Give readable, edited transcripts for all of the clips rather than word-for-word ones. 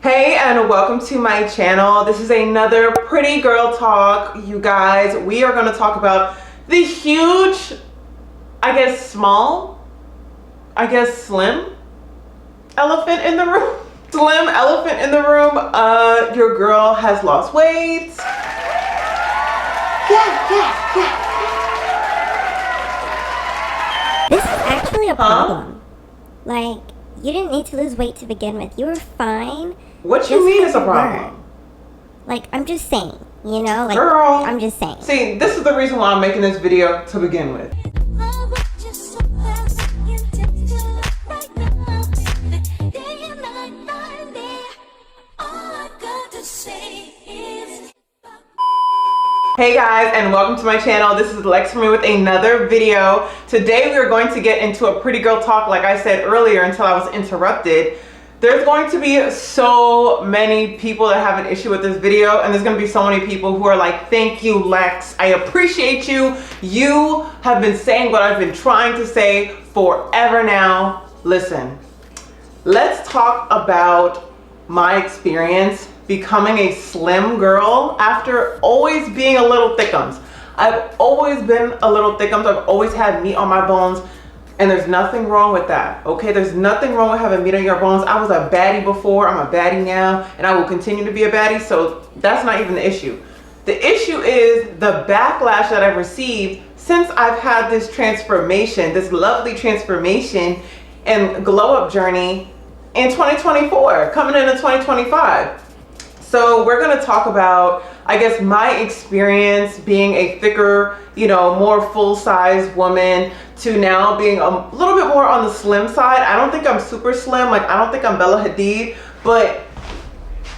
Hey, and welcome to my channel. This is another pretty girl talk. You guys, we are going to talk about the huge, I guess small, I guess slim elephant in the room. Slim elephant in the room. Your girl has lost weight. Yeah. This is actually a problem. Like, you didn't need to lose weight to begin with. You were fine. What you mean it's a problem? Like, I'm just saying, you know? Like, girl, I'm just saying. See, this is the reason why I'm making this video to begin with. Hey guys, and welcome to my channel. This is Lexsa with another video. Today we are going to get into a pretty girl talk, like I said earlier until I was interrupted. There's going to be so many people that have an issue with this video, and there's going to be so many people who are like, thank you, Lex. I appreciate you. You have been saying what I've been trying to say forever now. Listen, let's talk about my experience becoming a slim girl after always being a little thickums. I've always been a little thickums. I've always had meat on my bones, and there's nothing wrong with that, okay? There's nothing wrong with having meat on your bones. I was a baddie before, I'm a baddie now, and I will continue to be a baddie, so that's not even the issue. The issue is the backlash that I've received since I've had this transformation, this lovely transformation and glow up journey in 2024, coming into 2025. So we're going to talk about, I guess, my experience being a thicker, you know, more full-size woman to now being a little bit more on the slim side. I don't think I'm super slim. Like, I don't think I'm Bella Hadid, but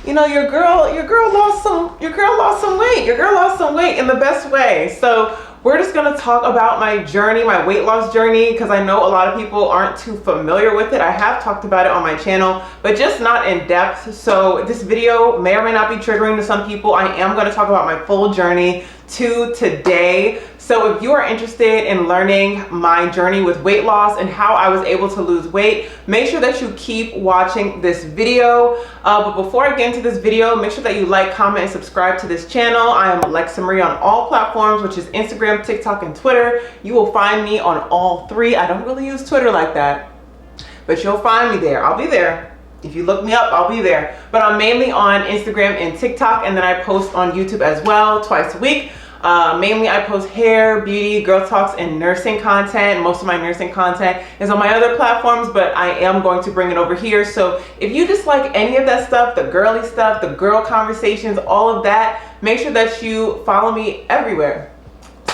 you know, your girl lost some weight. Your girl lost some weight in the best way. So we're just going to talk about my journey, my weight loss journey, because I know a lot of people aren't too familiar with it. I have talked about it on my channel, but just not in depth. So this video may or may not be triggering to some people. I am going to talk about my full journey to today. So if you are interested in learning my journey with weight loss and how I was able to lose weight, make sure that you keep watching this video. But before I get into this video, make sure that you like, comment, and subscribe to this channel. I am Alexsa on all platforms, which is Instagram, TikTok, and Twitter. You will find me on all three. I don't really use Twitter like that, but you'll find me there. I'll be there. If you look me up, I'll be there. But I'm mainly on Instagram and TikTok, and then I post on YouTube as well twice a week. Mainly I post hair, beauty, girl talks, and nursing content. Most of my nursing content is on my other platforms, but I am going to bring it over here. So if you just like any of that stuff, the girly stuff, the girl conversations, all of that, make sure that you follow me everywhere.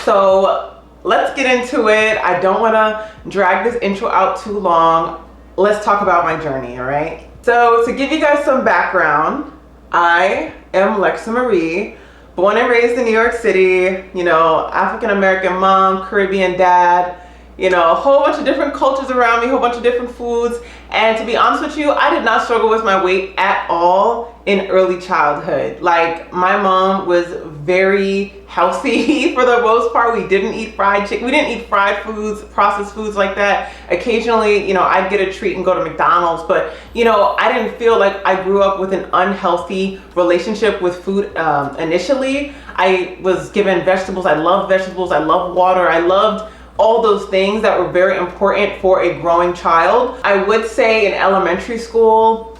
So let's get into it. I don't want to drag this intro out too long. Let's talk about my journey, all right? So to give you guys some background, I am Lexsa Marie. Born and raised in New York City, you know, African-American mom, Caribbean dad, you know, a whole bunch of different cultures around me, a whole bunch of different foods. And to be honest with you, I did not struggle with my weight at all in early childhood. Like, my mom was very healthy for the most part. We didn't eat fried chicken. We didn't eat fried foods, processed foods like that. Occasionally, you know, I'd get a treat and go to McDonald's, but you know, I didn't feel like I grew up with an unhealthy relationship with food initially. I was given vegetables. I love vegetables. I love water. I loved all those things that were very important for a growing child. I would say in elementary school,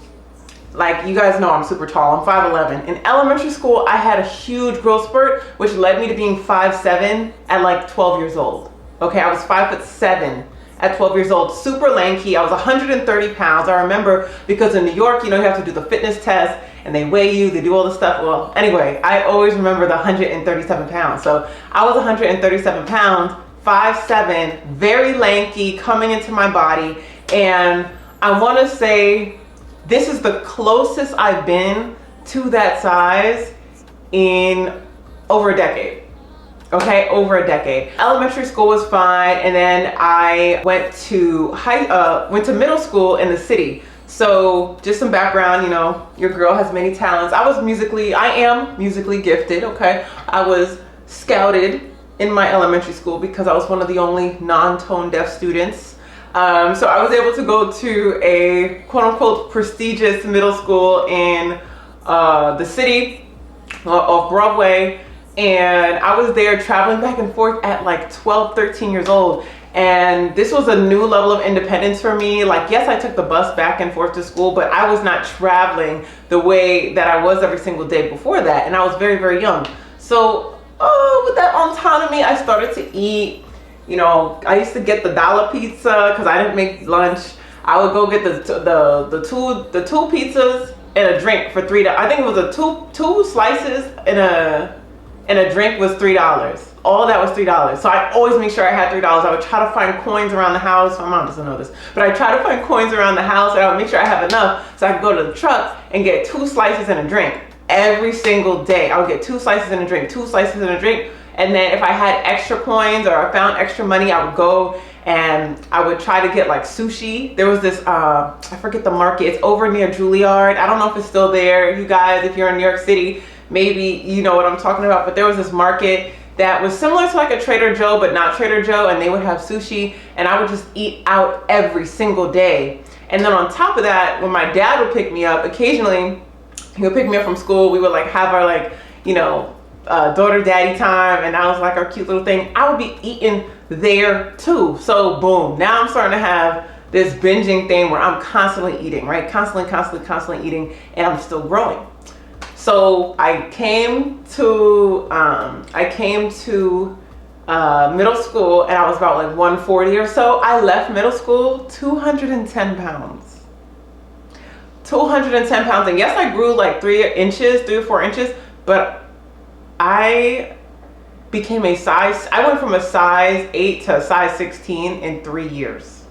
like, you guys know I'm super tall, I'm 5'11". In elementary school, I had a huge growth spurt, which led me to being 5'7" at like 12 years old. Okay, I was 5'7" at 12 years old, super lanky. I was 130 pounds. I remember, because in New York, you know, you have to do the fitness test and they weigh you, they do all this stuff. Well, anyway, I always remember the 137 pounds. So I was 137 pounds, 5'7", very lanky, coming into my body. And I want to say this is the closest I've been to that size in over a decade. Okay, over a decade. Elementary school was fine, and then I went to middle school in the city. So just some background, you know, your girl has many talents. I am musically gifted, okay? I was scouted in my elementary school because I was one of the only non-tone deaf students. So I was able to go to a quote unquote prestigious middle school in the city off Broadway. And I was there traveling back and forth at like 12, 13 years old. And this was a new level of independence for me. Like, yes, I took the bus back and forth to school, but I was not traveling the way that I was every single day before that. And I was very, very young. So with that autonomy, I started to eat. You know, I used to get the dollar pizza because I didn't make lunch. I would go get the two pizzas and a drink for $3. I think it was a two slices and a drink was $3. All that was $3. So I always make sure I had $3. I would try to find coins around the house. My mom doesn't know this, but I try to find coins around the house, and I would make sure I have enough so I could go to the truck and get 2 slices and a drink every single day. I would get 2 slices and a drink, 2 slices and a drink. And then if I had extra coins or I found extra money, I would go and I would try to get like sushi. There was this, I forget the market. It's over near Juilliard. I don't know if it's still there. You guys, if you're in New York City, maybe you know what I'm talking about. But there was this market that was similar to like a Trader Joe, but not Trader Joe. And they would have sushi, and I would just eat out every single day. And then on top of that, when my dad would pick me up, occasionally he would pick me up from school. We would like have our like, you know, daughter daddy time, and that was like our cute little thing. I would be eating there too. So boom, now I'm starting to have this binging thing where I'm constantly eating, right? Constantly eating, and I'm still growing. So I came to middle school, and I was about like 140 or so. I left middle school 210 pounds. 210 pounds. And yes, I grew like 3 or 4 inches, but I became I went from a size 8 to a size 16 in 3 years.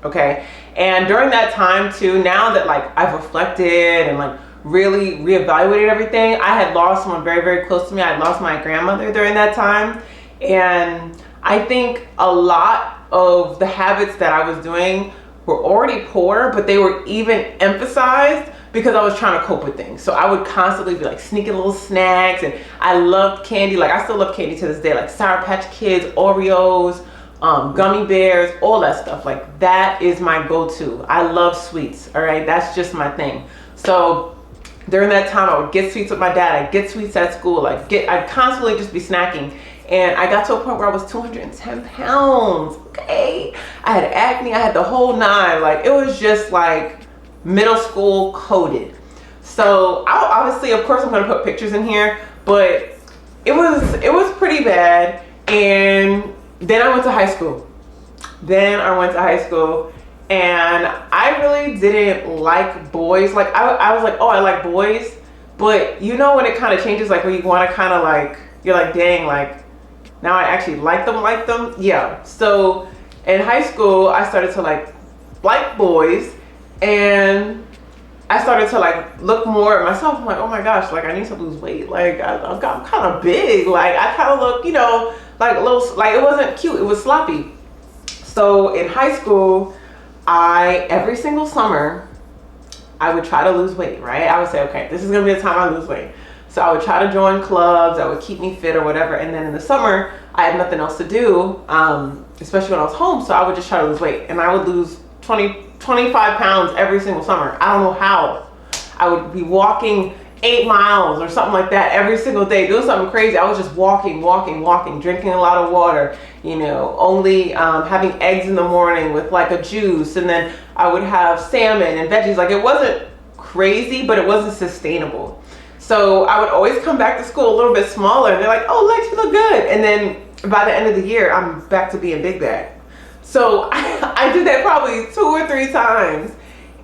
Okay. And during that time too, now that like I've reflected and like really reevaluated everything, I had lost someone very, very close to me. I had lost my grandmother during that time. And I think a lot of the habits that I was doing were already poor, but they were even emphasized because I was trying to cope with things. So I would constantly be like sneaking little snacks, and I loved candy. Like I still love candy to this day, like Sour Patch Kids, Oreos, gummy bears, all that stuff. Like that is my go-to. I love sweets, all right? That's just my thing. So during that time, I would get sweets with my dad. I'd get sweets at school. I'd constantly just be snacking. And I got to a point where I was 210 pounds, okay? I had acne, I had the whole 9. Like it was just like middle school coded. So obviously, of course, I'm gonna put pictures in here, but it was pretty bad. And then I went to high school. And I really didn't like boys. Like I was like, oh, I like boys. But you know when it kind of changes, like when you want to kind of like, you're like, dang, like now I actually like them. Yeah. So in high school, I started to like boys, and I started to like look more at myself. I'm like, oh my gosh, like I need to lose weight. Like I'm kind of big. Like I kind of look, you know, like a little, like it wasn't cute. It was sloppy. So in high school, every single summer, I would try to lose weight, right? I would say, okay, this is gonna be the time I lose weight. So I would try to join clubs that would keep me fit or whatever. And then in the summer, I had nothing else to do, especially when I was home. So I would just try to lose weight, and I would lose 25 pounds every single summer. I don't know how. I would be walking 8 miles or something like that every single day, doing something crazy. I was just walking, drinking a lot of water, you know, only having eggs in the morning with like a juice, and then I would have salmon and veggies. Like it wasn't crazy, but it wasn't sustainable. So I would always come back to school a little bit smaller, and they're like, oh, Lex, you look good. And then by the end of the year, I'm back to being big bag. So I did that probably 2 or 3 times,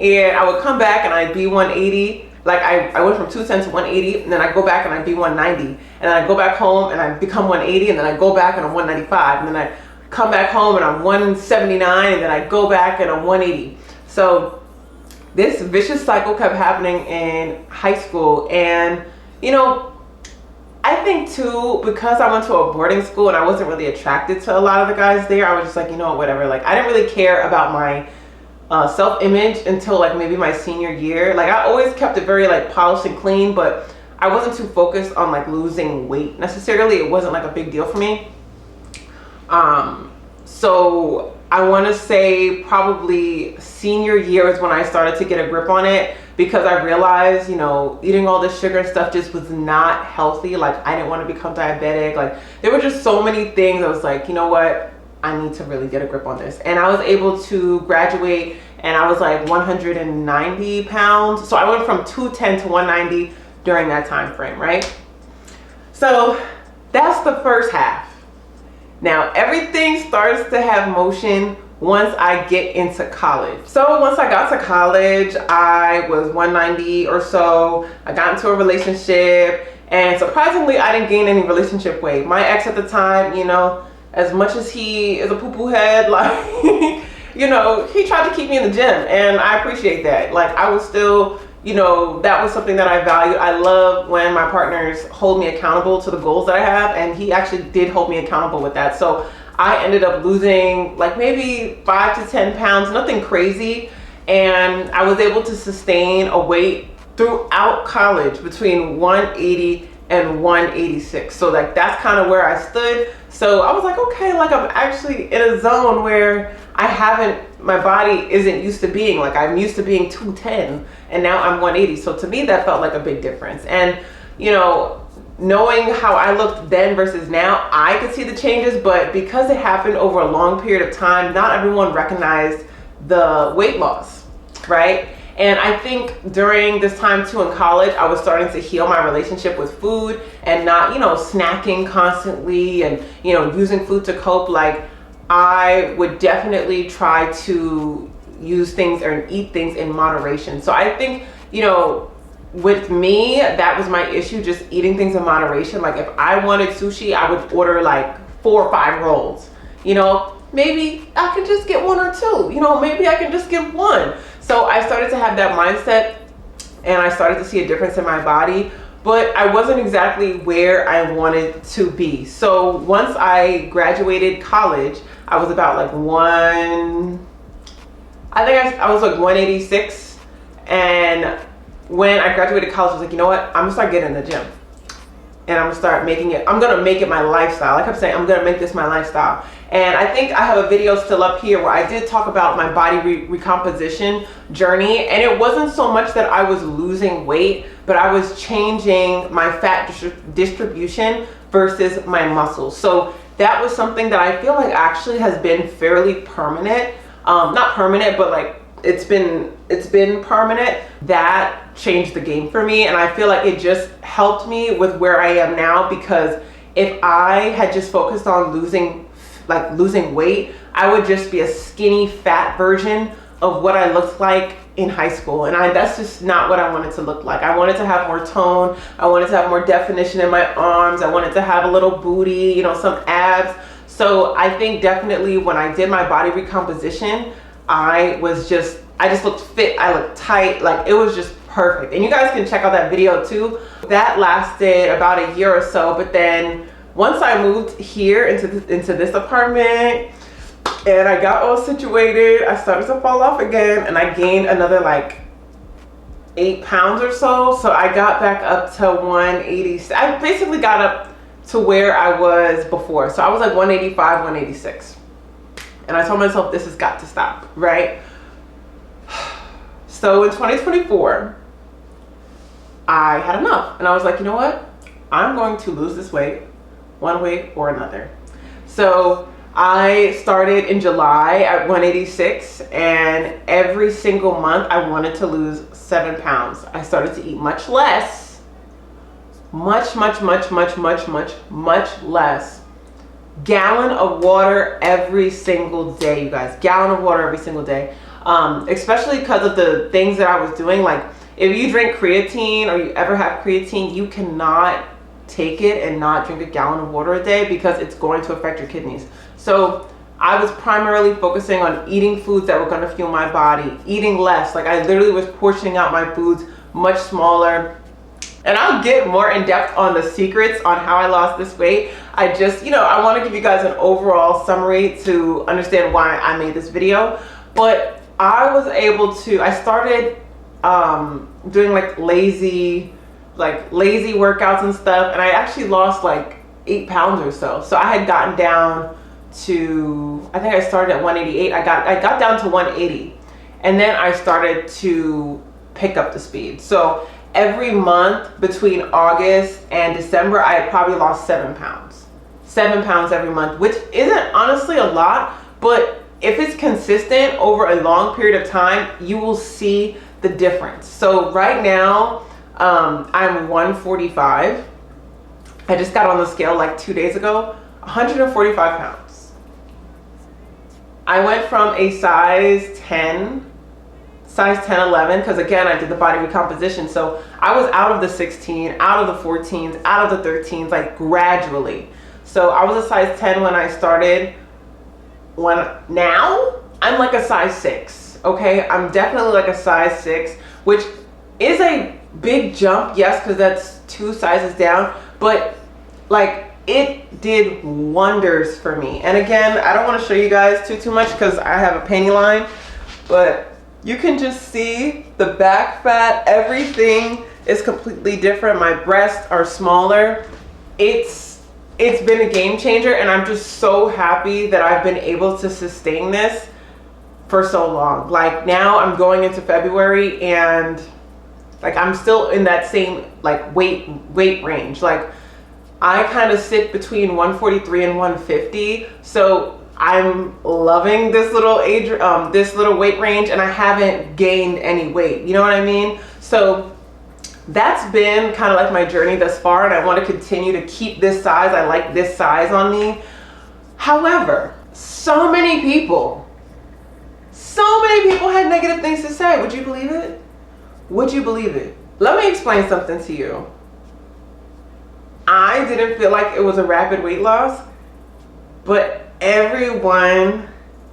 and I would come back and I'd be 180. Like I went from 210 to 180, and then I go back and I'd be 190, and then I go back home and I become 180, and then I go back and I'm 195, and then I come back home and I'm 179, and then I go back and I'm 180. So this vicious cycle kept happening in high school. And you know, I think too, because I went to a boarding school and I wasn't really attracted to a lot of the guys there, I was just like, you know, whatever. Like I didn't really care about my self-image until like maybe my senior year. Like I always kept it very like polished and clean, but I wasn't too focused on like losing weight necessarily. It wasn't like a big deal for me. So I want to say probably senior year is when I started to get a grip on it, because I realized, you know, eating all this sugar and stuff just was not healthy. Like, I didn't want to become diabetic. Like, there were just so many things. I was like, you know what? I need to really get a grip on this. And I was able to graduate, and I was like 190 pounds. So I went from 210 to 190 during that time frame, right? So that's the first half. Now everything starts to have motion once I get into college. So once I got to college, I was 190 or so. I got into a relationship, and surprisingly, I didn't gain any relationship weight. My ex at the time, you know, as much as he is a poo-poo head, like, you know, he tried to keep me in the gym, and I appreciate that. Like, I was still, you know, that was something that I value. I love when my partners hold me accountable to the goals that I have, and he actually did hold me accountable with that. So I ended up losing like maybe 5 to 10 pounds, nothing crazy. And I was able to sustain a weight throughout college between 180 and 186. So like, that's kind of where I stood. So I was like, okay, like I'm actually in a zone where my body isn't used to being. Like, I'm used to being 210 and now I'm 180. So to me, that felt like a big difference. And, you know, knowing how I looked then versus now, I could see the changes, but because it happened over a long period of time, not everyone recognized the weight loss, right? And I think during this time too in college, I was starting to heal my relationship with food and not, you know, snacking constantly and, you know, using food to cope. Like, I would definitely try to use things or eat things in moderation. So I think, you know, with me, that was my issue, just eating things in moderation. Like, if I wanted sushi, I would order like 4 or 5 rolls. You know, maybe I can just get 1 or 2. You know, maybe I can just get 1. So I started to have that mindset, and I started to see a difference in my body, but I wasn't exactly where I wanted to be. So once I graduated college, I was about like I was like 186. And when I graduated college, I was like, you know what? I'm gonna start getting in the gym, and I'm gonna make it my lifestyle. Like I'm saying, I'm gonna make this my lifestyle. And I think I have a video still up here where I did talk about my body recomposition journey. And it wasn't so much that I was losing weight, but I was changing my fat distribution versus my muscles. So that was something that I feel like actually has been fairly permanent. Not permanent, but like it's been permanent. That changed the game for me. And I feel like it just helped me with where I am now, because if I had just focused on losing weight, I would just be a skinny fat version of what I looked like in high school. And that's just not what I wanted to look like. I wanted to have more tone. I wanted to have more definition in my arms. I wanted to have a little booty, you know, some abs. So I think definitely when I did my body recomposition, I just looked fit. I looked tight. Like, it was just perfect. And you guys can check out that video too. That lasted about a year or so. But then once I moved here into this apartment and I got all situated, I started to fall off again, and I gained another like 8 pounds or so. So I got back up to 180. I basically got up to where I was before. So I was like 185, 186. And I told myself, this has got to stop, right? So in 2024, I had enough. And I was like, you know what? I'm going to lose this weight, one way or another. So I started in July at 186, and every single month I wanted to lose 7 pounds. I started to eat much less, much less. Gallon of water every single day, you guys. Gallon of water every single day. Especially because of the things that I was doing. Like, if you drink creatine or you ever have creatine, you cannot take it and not drink a gallon of water a day, because it's going to affect your kidneys. So I was primarily focusing on eating foods that were going to fuel my body, eating less. Like, I literally was portioning out my foods much smaller. And I'll get more in depth on the secrets on how I lost this weight. I just, you know, I want to give you guys an overall summary to understand why I made this video. But I was able to, I started doing like lazy workouts and stuff. And I actually lost like 8 pounds or so. So I had gotten down to, I think I started at 188. I got down to 180, and then I started to pick up the speed. So every month between August and December, I had probably lost 7 pounds. 7 pounds every month, which isn't honestly a lot, but if it's consistent over a long period of time, you will see the difference. So right now, I'm 145. I just got on the scale like 2 days ago, 145 pounds. I went from a size 10, 11, because again, I did the body recomposition. So I was out of the 16, out of the 14s, out of the 13s, like gradually. So I was a size 10 when I started. Now I'm like a size 6. Okay, I'm definitely like a size 6, which is a big jump, yes, because that's 2 sizes down, but like it did wonders for me. And again, I don't want to show you guys too much because I have a panty line, but you can just see the back fat, everything is completely different. My breasts are smaller. It's been a game changer, and I'm just so happy that I've been able to sustain this for so long. Like now I'm going into February and like I'm still in that same like weight range. Like I kind of sit between 143 and 150. So I'm loving this little this little weight range, and I haven't gained any weight. You know what I mean? So that's been kind of like my journey thus far, and I want to continue to keep this size. I like this size on me. However, so many people had negative things to say. Would you believe it? Would you believe it? Let me explain something to you. I didn't feel like it was a rapid weight loss, but everyone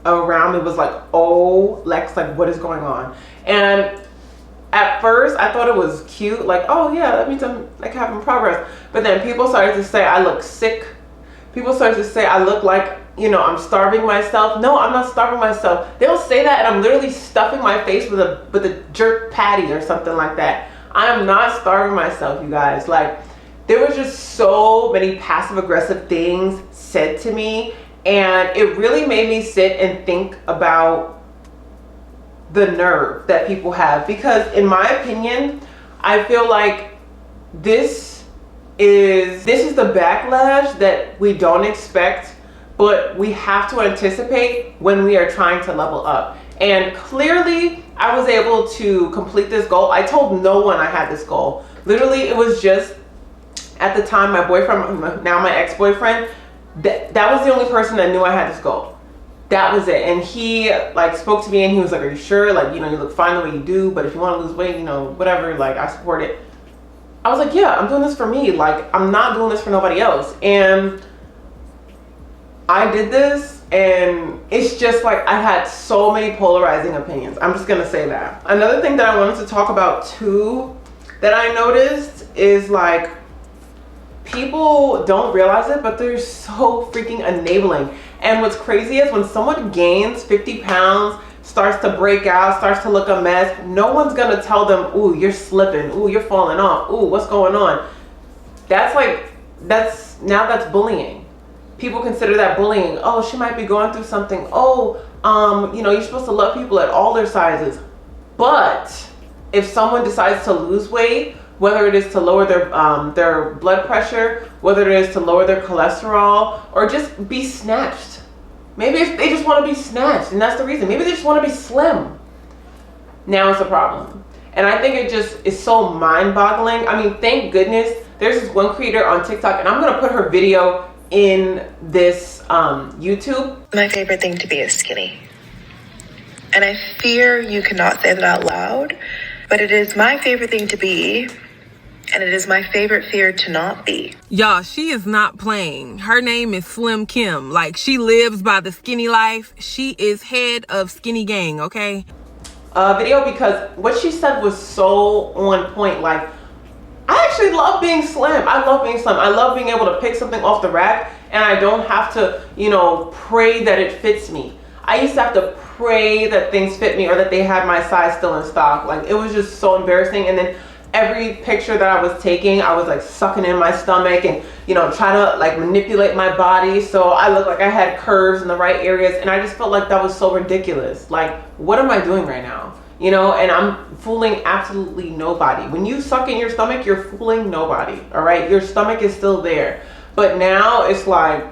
around me was like, oh, Lex, like what is going on? And at first I thought it was cute, like, oh yeah, that means I'm like having progress. But then people started to say I look sick. People started to say I look like, you know, I'm starving myself. No, I'm not starving myself. They'll say that and I'm literally stuffing my face with a jerk patty or something like that. I am not starving myself, you guys. Like there was just so many passive aggressive things said to me, and it really made me sit and think about the nerve that people have, because in my opinion, I feel like this is the backlash that we don't expect, but we have to anticipate when we are trying to level up. And clearly I was able to complete this goal. I told no one I had this goal. Literally, it was just at the time my boyfriend, now my ex-boyfriend, that was the only person that knew I had this goal. That was it. And he like spoke to me and he was like, are you sure? Like, you know, you look fine the way you do, but if you want to lose weight, you know, whatever, like I support it. I was like, yeah, I'm doing this for me. Like, I'm not doing this for nobody else. And I did this, and it's just like I had so many polarizing opinions. I'm just gonna say that. Another thing that I wanted to talk about too that I noticed is like people don't realize it, but they're so freaking enabling. And what's crazy is when someone gains 50 pounds, starts to break out, starts to look a mess, no one's gonna tell them, ooh, you're slipping, ooh, you're falling off, ooh, what's going on? That's like, that's bullying. People consider that bullying. Oh, she might be going through something. Oh, you know, you're supposed to love people at all their sizes. But if someone decides to lose weight, whether it is to lower their blood pressure, whether it is to lower their cholesterol, or just be snatched. Maybe if they just want to be snatched, and that's the reason. Maybe they just want to be slim. Now it's a problem. And I think it just is so mind-boggling. I mean, thank goodness there's this one creator on TikTok, and I'm going to put her video in this YouTube. My favorite thing to be is skinny. And I fear you cannot say that out loud, but it is my favorite thing to be, and it is my favorite fear to not be. Y'all, she is not playing. Her name is Slim Kim. Like, she lives by the skinny life. She is head of Skinny Gang, okay? Video, because what she said was so on point. Like, I actually love being slim. I love being slim. I love being able to pick something off the rack and I don't have to, you know, pray that it fits me. I used to have to pray that things fit me or that they had my size still in stock. Like, it was just so embarrassing. And then every picture that I was taking, I was like sucking in my stomach and, you know, trying to like manipulate my body so I looked like I had curves in the right areas. And I just felt like that was so ridiculous. Like, what am I doing right now? You know, and I'm fooling absolutely nobody. When you suck in your stomach, you're fooling nobody, all right? Your stomach is still there. But now it's like,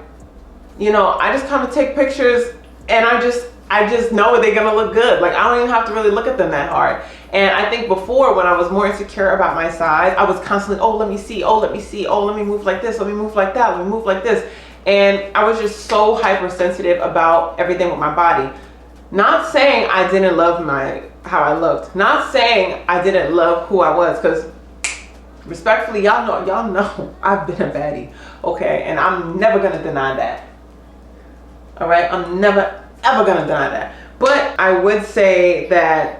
you know, I just kind of take pictures and I just know they're gonna look good. Like, I don't even have to really look at them that hard. And I think before, when I was more insecure about my size, I was constantly, oh, let me see, oh, let me see, oh, let me move like this, let me move like that, let me move like this. And I was just so hypersensitive about everything with my body. Not saying I didn't love how I looked. Not saying I didn't love who I was, because respectfully, y'all know I've been a baddie, okay? And I'm never gonna deny that. All right, I'm never ever gonna deny that. But I would say that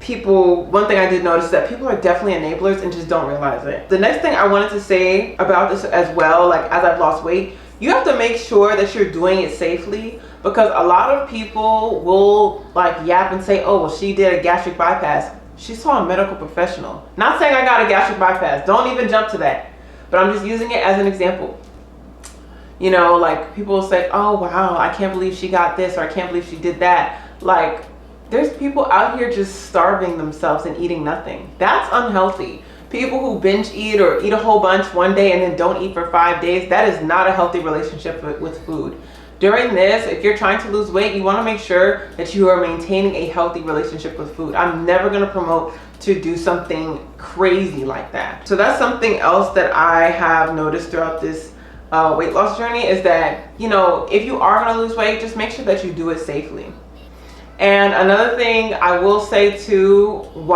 one thing I did notice is that people are definitely enablers and just don't realize it. The next thing I wanted to say about this as well, like as I've lost weight, you have to make sure that you're doing it safely, because a lot of people will like yap and say, oh, well, she did a gastric bypass. She saw a medical professional. Not saying I got a gastric bypass. Don't even jump to that. But I'm just using it as an example. You know, like people will say, oh, wow, I can't believe she got this, or I can't believe she did that. Like, there's people out here just starving themselves and eating nothing. That's unhealthy. People who binge eat or eat a whole bunch one day and then don't eat for 5 days, that is not a healthy relationship with food. During this, if you're trying to lose weight, you want to make sure that you are maintaining a healthy relationship with food. I'm never going to promote to do something crazy like that. So that's something else that I have noticed throughout this weight loss journey, is that, you know, if you are going to lose weight, just make sure that you do it safely. And another thing I will say too, when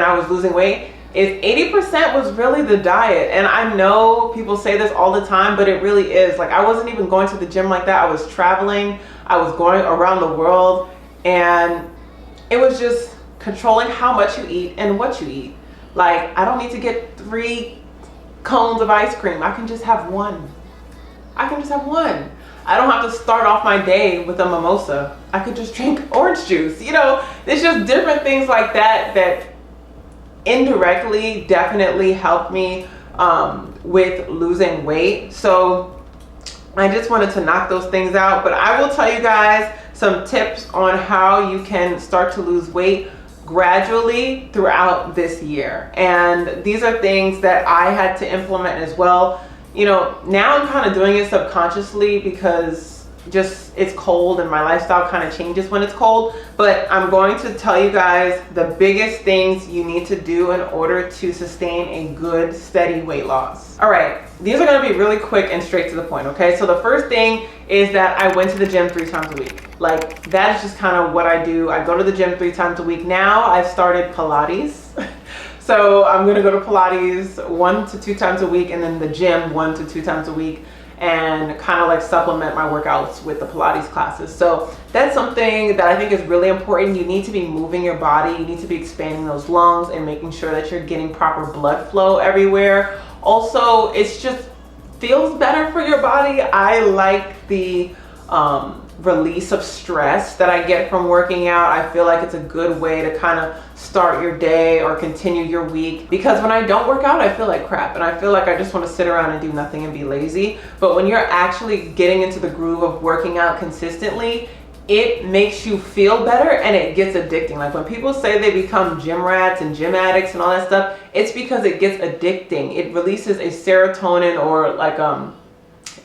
I was losing weight, is 80% was really the diet. And I know people say this all the time, but it really is. Like, I wasn't even going to the gym like that. I was traveling, I was going around the world, and it was just controlling how much you eat and what you eat. Like, I don't need to get 3 cones of ice cream. I can just have one. I can just have one. I don't have to start off my day with a mimosa. I could just drink orange juice. You know, there's just different things like that that indirectly definitely helped me with losing weight. So I just wanted to knock those things out. But I will tell you guys some tips on how you can start to lose weight gradually throughout this year. And these are things that I had to implement as well. You know, now I'm kind of doing it subconsciously because just it's cold and my lifestyle kind of changes when it's cold. But I'm going to tell you guys the biggest things you need to do in order to sustain a good, steady weight loss. All right, these are going to be really quick and straight to the point, okay? So the first thing is that I went to the gym 3 times a week. Like, that is just kind of what I do. I go to the gym 3 times a week. Now I've started Pilates. So I'm gonna go to Pilates 1 to 2 times a week, and then the gym 1 to 2 times a week, and kind of like supplement my workouts with the Pilates classes. So that's something that I think is really important. You need to be moving your body. You need to be expanding those lungs and making sure that you're getting proper blood flow everywhere. Also, it's just feels better for your body. I like the release of stress that I get from working out. I feel like it's a good way to kind of start your day or continue your week, because when I don't work out, I feel like crap and I feel like I just want to sit around and do nothing and be lazy. But when you're actually getting into the groove of working out consistently, it makes you feel better and it gets addicting. Like when people say they become gym rats and gym addicts and all that stuff, it's because it gets addicting. It releases a serotonin, or like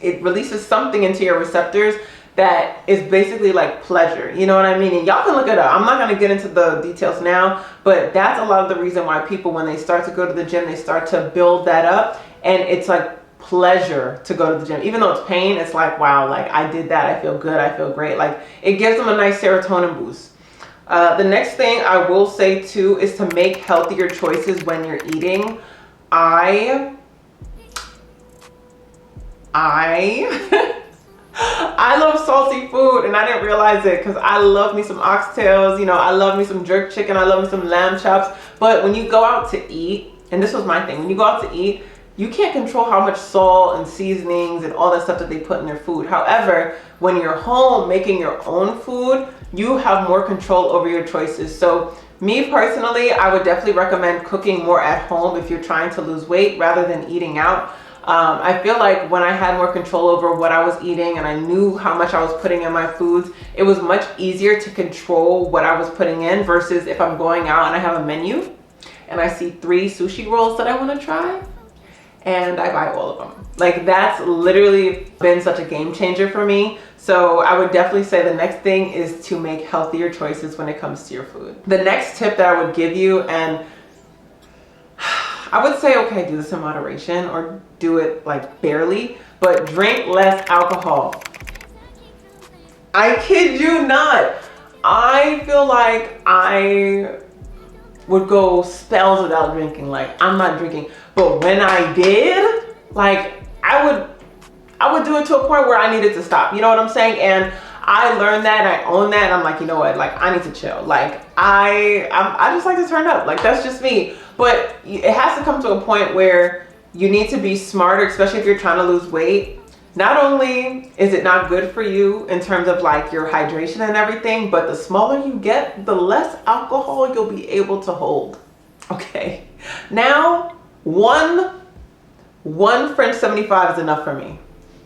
it releases something into your receptors that is basically like pleasure, you know what I mean? And y'all can look it up. I'm not gonna get into the details now, but that's a lot of the reason why people, when they start to go to the gym, they start to build that up, and it's like pleasure to go to the gym. Even though it's pain, it's like, wow, like I did that, I feel good, I feel great. Like it gives them a nice serotonin boost. The next thing I will say too is to make healthier choices when you're eating. I love salty food, and I didn't realize it because I love me some oxtails, you know, I love me some jerk chicken, I love me some lamb chops. But when you go out to eat, and this was my thing, when you go out to eat, you can't control how much salt and seasonings and all that stuff that they put in their food. However, when you're home making your own food, you have more control over your choices. So me personally, I would definitely recommend cooking more at home if you're trying to lose weight rather than eating out. I feel like when I had more control over what I was eating and I knew how much I was putting in my foods, it was much easier to control what I was putting in versus if I'm going out and I have a menu and I see 3 sushi rolls that I want to try and I buy all of them. Like, that's literally been such a game changer for me. So I would definitely say the next thing is to make healthier choices when it comes to your food. The next tip that I would give you, and I would say, okay, do this in moderation or do it like barely, but drink less alcohol. I kid you not. I feel like I would go spells without drinking. Like, I'm not drinking. But when I did, like, I would do it to a point where I needed to stop. You know what I'm saying? And I learned that, and I own that, and I'm like, you know what? Like, I need to chill. Like, I just like to turn up. Like, that's just me. But it has to come to a point where you need to be smarter, especially if you're trying to lose weight. Not only is it not good for you in terms of like your hydration and everything, but the smaller you get, the less alcohol you'll be able to hold. Okay. Now, one French 75 is enough for me.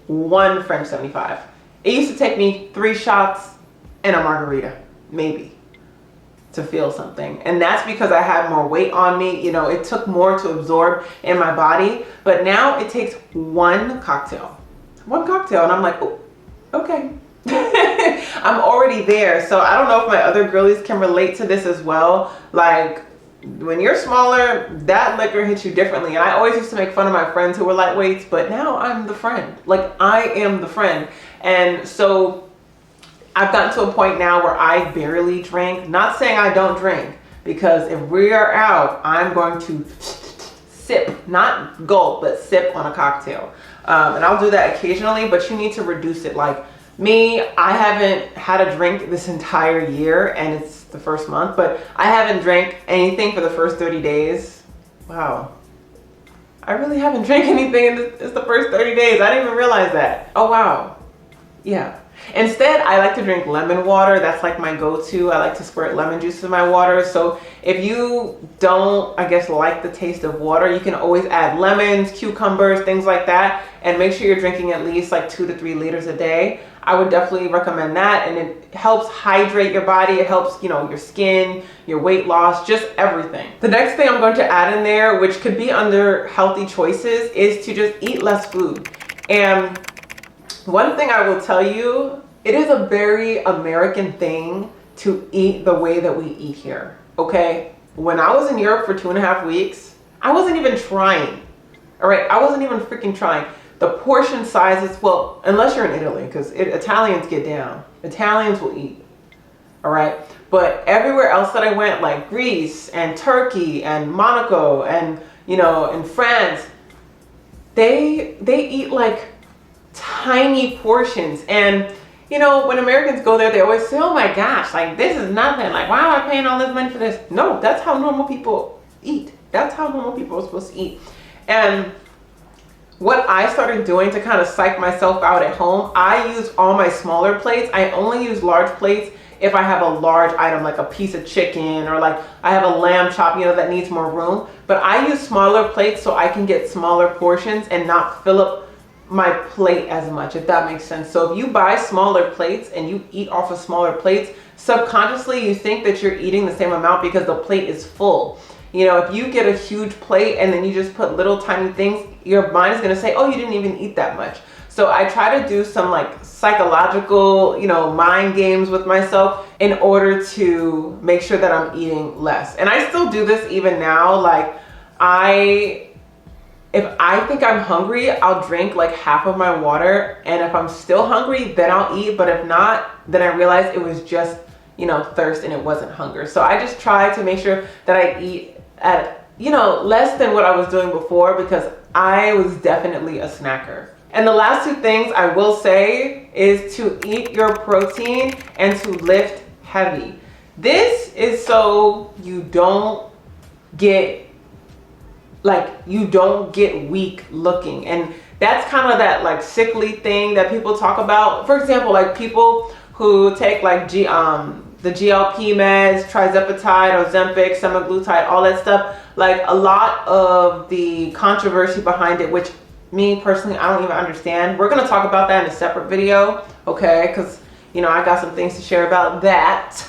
One French 75. It used to take me 3 shots and a margarita, maybe, to feel something. And that's because I had more weight on me. You know, it took more to absorb in my body. But now it takes one cocktail. One cocktail, and I'm like, oh, okay. I'm already there. So I don't know if my other girlies can relate to this as well. Like, when you're smaller, that liquor hits you differently. And I always used to make fun of my friends who were lightweights, but now I'm the friend. Like, I am the friend. And so I've gotten to a point now where I barely drink. Not saying I don't drink, because if we are out, I'm going to sip, not gulp, but sip on a cocktail. And I'll do that occasionally, but you need to reduce it. Like me, I haven't had a drink this entire year, and it's the first month, but I haven't drank anything for the first 30 days. Wow. I really haven't drank anything it's the first 30 days. I didn't even realize that. Oh, wow. Yeah. Instead, I like to drink lemon water. That's like my go-to. I like to squirt lemon juice in my water. So if you don't, I guess, like the taste of water, you can always add lemons, cucumbers, things like that, and make sure you're drinking at least like 2 to 3 liters a day. I would definitely recommend that, and it helps hydrate your body. It helps, you know, your skin, your weight loss, just everything. The next thing I'm going to add in there, which could be under healthy choices, is to just eat less food. And one thing I will tell you, it is a very American thing to eat the way that we eat here, okay? When I was in Europe for 2.5 weeks, I wasn't even trying, all right? I wasn't even freaking trying. The portion sizes, well, unless you're in Italy, because Italians get down. Italians will eat, all right? But everywhere else that I went, like Greece and Turkey and Monaco and, you know, in France, they eat like tiny portions. And you know, when Americans go there, they always say, oh my gosh, like this is nothing, like why am I paying all this money for this? No, that's how normal people eat. That's how normal people are supposed to eat. And what I started doing to kind of psych myself out at home, I use all my smaller plates. I only use large plates if I have a large item, like a piece of chicken, or like I have a lamb chop, you know, that needs more room. But I use smaller plates so I can get smaller portions and not fill up my plate as much, if that makes sense. So if you buy smaller plates and you eat off of smaller plates, subconsciously you think that you're eating the same amount because the plate is full. You know, if you get a huge plate and then you just put little tiny things, your mind is going to say, oh, you didn't even eat that much. So I try to do some like psychological, you know, mind games with myself in order to make sure that I'm eating less. And I still do this even now. Like if I think I'm hungry, I'll drink like half of my water. And if I'm still hungry, then I'll eat. But if not, then I realize it was just, you know, thirst and it wasn't hunger. So I just try to make sure that I eat at, you know, less than what I was doing before, because I was definitely a snacker. And the last 2 things I will say is to eat your protein and to lift heavy. This is so you don't get weak looking. And that's kind of that like sickly thing that people talk about. For example, like people who take like the GLP meds, trizepatide, Ozempic, semaglutide, all that stuff. Like a lot of the controversy behind it, which me personally, I don't even understand. We're gonna talk about that in a separate video, okay? Because, you know, I got some things to share about that,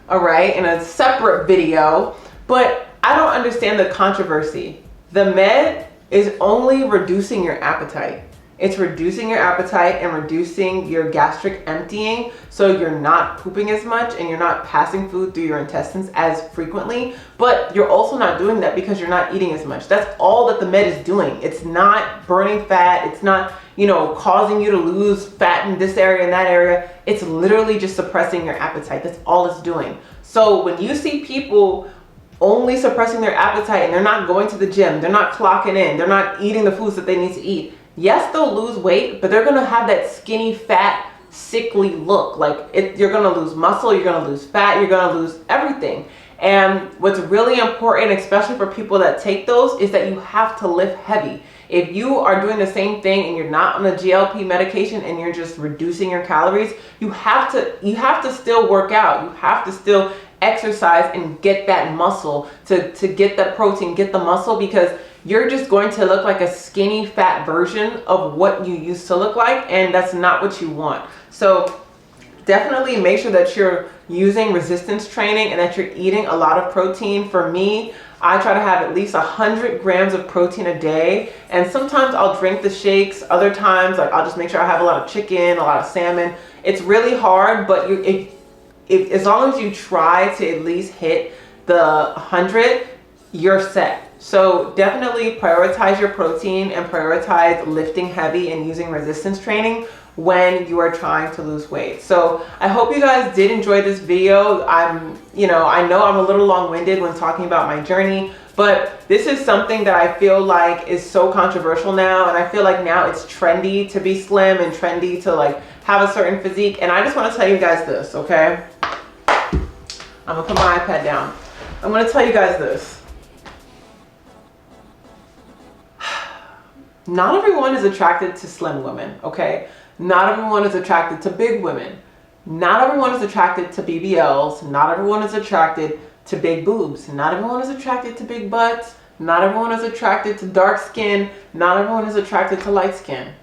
all right, in a separate video. But I don't understand the controversy. The med is only reducing your appetite. It's reducing your appetite and reducing your gastric emptying, so you're not pooping as much and you're not passing food through your intestines as frequently, but you're also not doing that because you're not eating as much. That's all that the med is doing. It's not burning fat. It's not, you know, causing you to lose fat in this area and that area. It's literally just suppressing your appetite. That's all it's doing. So when you see people only suppressing their appetite and they're not going to the gym, they're not clocking in, they're not eating the foods that they need to eat, yes, they'll lose weight, but they're gonna have that skinny, fat, sickly look. Like you're gonna lose muscle, you're gonna lose fat, you're gonna lose everything. And what's really important, especially for people that take those, is that you have to lift heavy. If you are doing the same thing and you're not on a GLP medication and you're just reducing your calories, you have to still work out. You have to still exercise and get that muscle to get that protein, get the muscle, because you're just going to look like a skinny fat version of what you used to look like, and that's not what you want. So definitely make sure that you're using resistance training and that you're eating a lot of protein. For me, I try to have at least 100 grams of protein a day, and sometimes I'll drink the shakes. Other times, like, I'll just make sure I have a lot of chicken, a lot of salmon. It's really hard, but as long as you try to at least hit the 100, you're set. So definitely prioritize your protein and prioritize lifting heavy and using resistance training when you are trying to lose weight. So I hope you guys did enjoy this video. I know I'm a little long-winded when talking about my journey, but this is something that I feel like is so controversial now, and I feel like now it's trendy to be slim and trendy to like have a certain physique. And I just want to tell you guys this, okay? I'm gonna put my iPad down. I'm gonna tell you guys this. Not everyone is attracted to slim women, okay? Not everyone is attracted to big women. Not everyone is attracted to BBLs. Not everyone is attracted to big boobs. Not everyone is attracted to big butts. Not everyone is attracted to dark skin. Not everyone is attracted to light skin.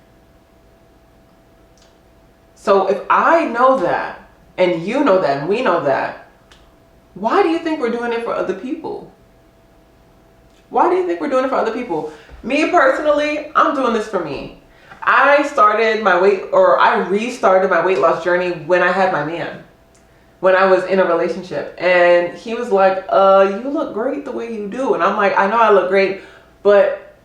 So if I know that, and you know that, and we know that, why do you think we're doing it for other people? Why do you think we're doing it for other people? Me personally, I'm doing this for me. I restarted my weight loss journey when I had my man, when I was in a relationship, and he was like, you look great the way you do. And I'm like, I know I look great, but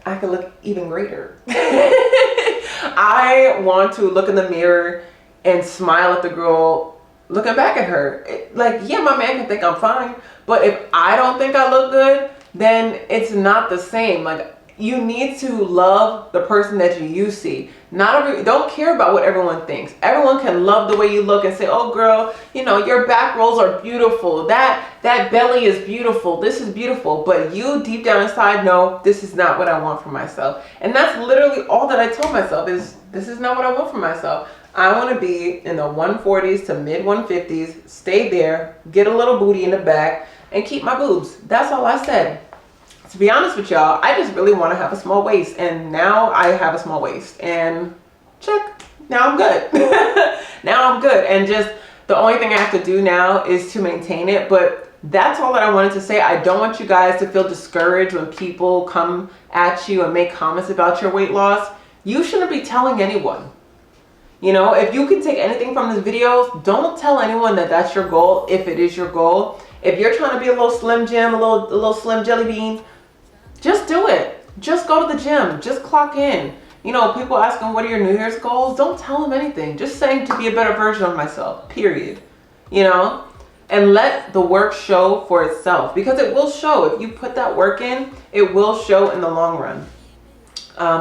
I could look even greater. I want to look in the mirror and smile at the girl looking back at her. Like, yeah, my man can think I'm fine, but if I don't think I look good, then it's not the same. Like, you need to love the person that you see. Don't care about what everyone thinks. Everyone can love the way you look and say, oh girl, you know, your back rolls are beautiful. That belly is beautiful. This is beautiful. But you deep down inside know this is not what I want for myself. And that's literally all that I told myself is this is not what I want for myself. I want to be in the 140s to mid 150s, stay there, get a little booty in the back, and keep my boobs. That's all I said. To be honest with y'all, I just really want to have a small waist, and now I have a small waist, and check, now I'm good. Now I'm good, and just the only thing I have to do now is to maintain it. But that's all that I wanted to say. I don't want you guys to feel discouraged when people come at you and make comments about your weight loss. You shouldn't be telling anyone. You know, if you can take anything from this video, don't tell anyone that that's your goal if it is your goal. If you're trying to be a little slim Jim, a little slim jelly bean, just do it. Just go to the gym. Just clock in. You know, people ask them, what are your New Year's goals? Don't tell them anything. Just saying to be a better version of myself, period. You know, and let the work show for itself, because it will show. If you put that work in, it will show in the long run.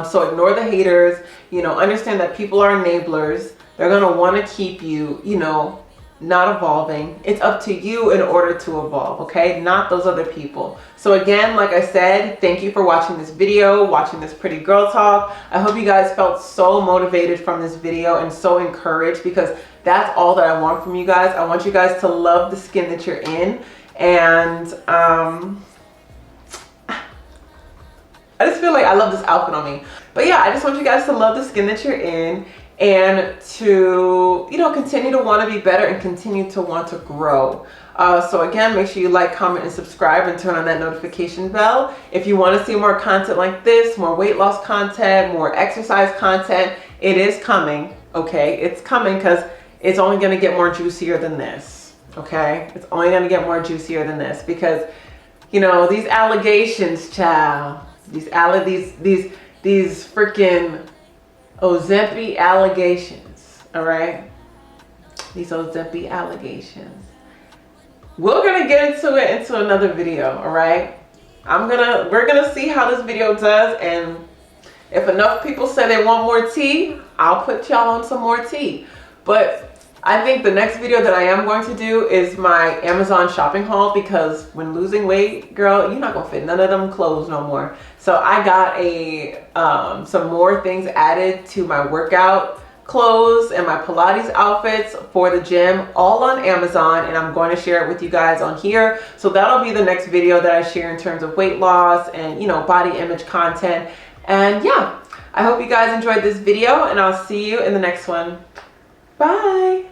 So ignore the haters. You know, understand that people are enablers. They're going to want to keep you, you know, not evolving. It's up to you in order to evolve, okay? Not those other people. So again, like I said, thank you for watching this video, watching this pretty girl talk. I hope you guys felt so motivated from this video and so encouraged, because that's all that I want from you guys. I want you guys to love the skin that you're in. And I just feel like I love this outfit on me. But yeah, I just want you guys to love the skin that you're in, and to, you know, continue to want to be better and continue to want to grow. So again, make sure you like, comment, and subscribe, and turn on that notification bell. If you want to see more content like this, more weight loss content, more exercise content, it is coming, okay? It's coming, because it's only going to get more juicier than this, okay? It's only going to get more juicier than this, because, you know, these allegations, child, these freaking Ozempic allegations, all right? These Ozempic allegations. We're gonna get into it into another video, all right? We're gonna see how this video does, and if enough people say they want more tea, I'll put y'all on some more tea. But I think the next video that I am going to do is my Amazon shopping haul, because when losing weight, girl, you're not gonna fit none of them clothes no more. So I got some more things added to my workout clothes and my Pilates outfits for the gym, all on Amazon, and I'm going to share it with you guys on here. So that'll be the next video that I share in terms of weight loss and, you know, body image content. And yeah, I hope you guys enjoyed this video, and I'll see you in the next one. Bye.